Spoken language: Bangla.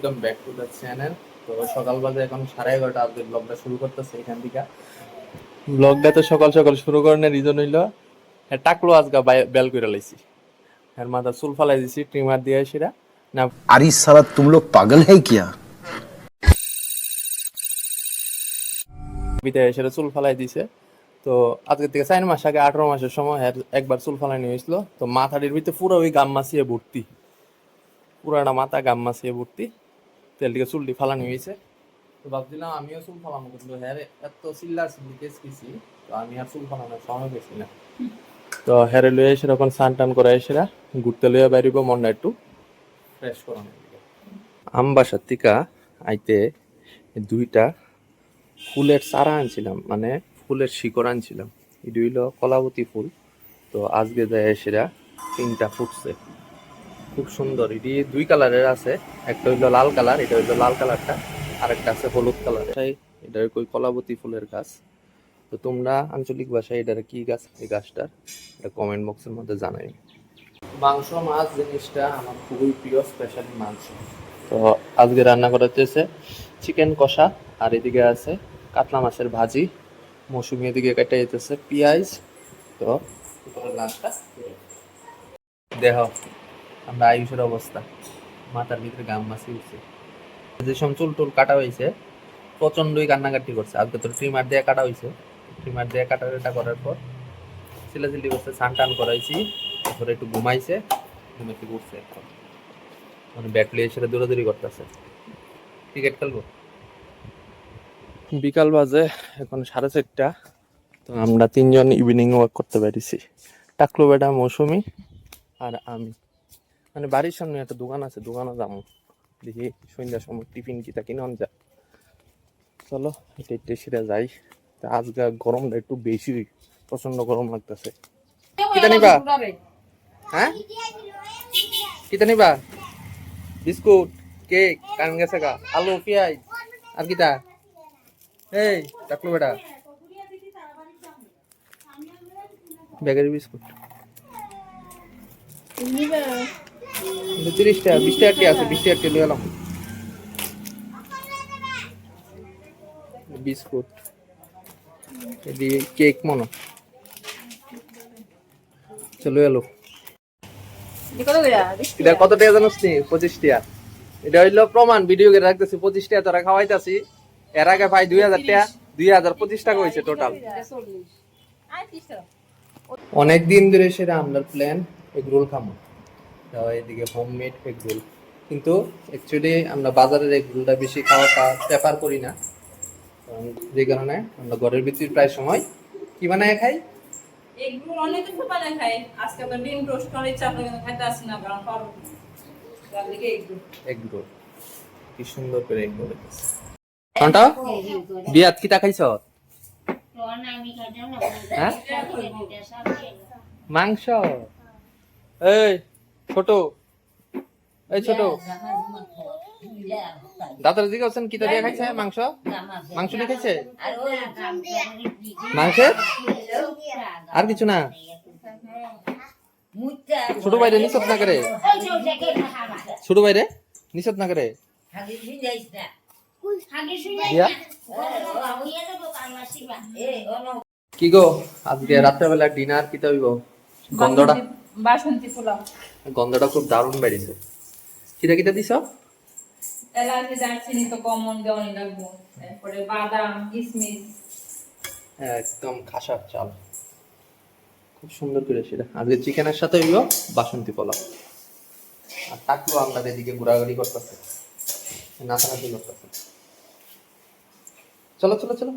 একদম ব্যাক টু দ্য চ্যানেল। তো সকাল বাজে এখন 11:30 আজকে ব্লগটা শুরু করতেছে এখান থেকে। ব্লগটা তো সকাল সকাল শুরু করার রিজন হইলো হ্যাঁ টাকলো আজকে বেল করে লাইছি। এর মাথা চুল ফালাই দিছি ট্রিমার দিয়ে সেরা না अरे साला तुम लोग पागल है क्या। বিদায় সেরা চুল ফালাই দিছে। তো আজকে থেকে 4 মাস আগে 18 মাসের সময় একবার চুল ফালানি হয়েছিল। তো মাথাটির ভিতরে পুরো ওই গাম মাছিয়ে ভর্তি, পুরাটা মাথা গাম মাছিয়ে ভর্তি। তেল থেকে চুলটি ফালানি হয়েছে। তো ভাবছিলাম আমিও চুল ফালামো, কিন্তু হ্যাঁ এত চিল্লা চিল্লি কেস কিছু, তো আমি আর চুল ফালানোর সময় পেয়েছি না। তো হ্যারে লইয়া সেরকম স্নান টান করে এসেরা ঘুরতে লইয়া বাইরিব মনটা একটু ফ্রেশ করানোর দিকে। আমবাসার থেকে আইতে দুইটা ফুলের চারা আনছিলাম, মানে ফুলের শিকড় আনছিলাম। এটা হইল কলাবতী ফুল। তো আজকে যায় সেরা 3টা ফুটছে, খুব সুন্দর। এটি 2 কালারের আছে, একটা হইলো লাল কালার, এটা হইলো লাল কালারটা, আর একটা আছে হলুদ কালার। এটা কই কলাবতী ফুলের গাছ। তো তোমরা আঞ্চলিক ভাষায় এটার কি গাছ, এই গাছটার এটা কমেন্ট বক্সের মধ্যে জানাই। মাংস মাছ জিনিসটা আমার খুবই প্রিয়, স্পেশালি মাংস। তো আজকে রান্না করা হচ্ছে চিকেন কষা, আর এদিকে আছে কাতলা মাছের ভাজি, মৌসুমি এদিকে কেটে যেতেছে পেঁয়াজ। তো লাস্টটা দেহ আমরা আয়ুষের অবস্থা, মাথার ভিতরে গাম মাছি উঠছে। যে সব চুল টুল কাটা হয়েছে প্রচন্ডই কান্নাকাটি করছে। আজকে তো ট্রিমার দিয়ে কাটা হয়েছে, ট্রিমার দিয়ে কাটা করার পর চিল্লাচিল্লি করছে, স্নান টান করাইছি, তারপরে একটু ঘুমাইছে, ঘুমে থেকে উঠছে এখন, মানে ব্যাট লিয়ে সেটা দৌড়াদৌড়ি করতেছে। ক্রিকেট খেলবো। বিকাল বাজে এখন 4:30। তো আমরা 3জন ইভিনিং ওয়াক করতে পেরেছি, টাকলু বেটা, মৌসুমি আর আমি। মানে বাড়ির সামনে একটা দোকান আছে, দোকানে যাবো, দেখি সন্ধ্যার সময় টিফিন কিতা কিনে আন যা। চলো এটা একটু সেটা যাই। তা আজকে গরমটা একটু বেশি, প্রচন্ড গরম লাগতেছে। কিতা নিবা? হ্যাঁ কিতা নিবা? বিস্কুট, কেক, কান গেছে গা, আলু, পেঁয়াজ, আর কিতা? এই টাকলু বেটা, বেকারি বিস্কুট 30 টাকা, 20 টাকা আছে, 20 টাকা লিয়ে এলাম বিস্কুট। এদিকে কেক মনে চলো এলো। এটা কত টাকা জানোস নি? 25 টাকা। এটা হইলো প্রমাণ, ভিডিও করে রাখতেছি। 25 টাকা তোরা খাওয়াইতাছি। এর আগে ভাই 2000 টাকা, 2025 টাকা হয়েছে টোটাল। অনেক দিন ধরে সেটা আমরা প্ল্যান এগ রোল খাবো। এদিকে হোমমেড এগ রোল, কিন্তু অ্যাকচুয়ালি আমরা বাজারের এগ রোলটা বেশি খাওয়াটা প্রেফার করি না। যে কারণে আমরা ঘরের ভিতরে প্রায় সময় কি বানায় খাই, এগুলো অনেক কিছু বানায় খাই। আজকে তো ডিম রোস্ট করে ইচ্ছা করে কিন্তু খাইতে আসি না, কারণ পারবো না। তার দিকে এগ রোল কি সুন্দর করে এগ রোল হইতেছে। কোনটা বিয়াত কি তা খাইছ? হ্যাঁ মাংস। এই ছোট, এই ছোট দাদার দিকে আছেন, কি তা দিয়ে খাইছে মাংস? মাংস দিয়ে খাইছে, মাংসের আর কিছু না। ছোট বাইরে নিষেধ না করে, ছোট বাইরে নিষেধ না করে কি গো আজকে রাত্রেবেলা ডিনার কি হইব? গন্ধটা, বাসন্তী পোলাও। গন্ধটা খুব দারুণ বেরিয়েছে। কিটা কিটা দিছ? এলাচি, দারচিনি তো কমন দেওয়ানি লাগবো, তারপরে বাদাম, কিশমিশ, একদম খাসার চাল, খুব সুন্দর করে সেটা। আজকে চিকেনের সাথে হইব বাসন্তী পোলাও। আর টাকলু আমরা এদিকে ঘোরাঘুরি করতেছে, নাচানাচি করতেছে। চলো চলো চলো।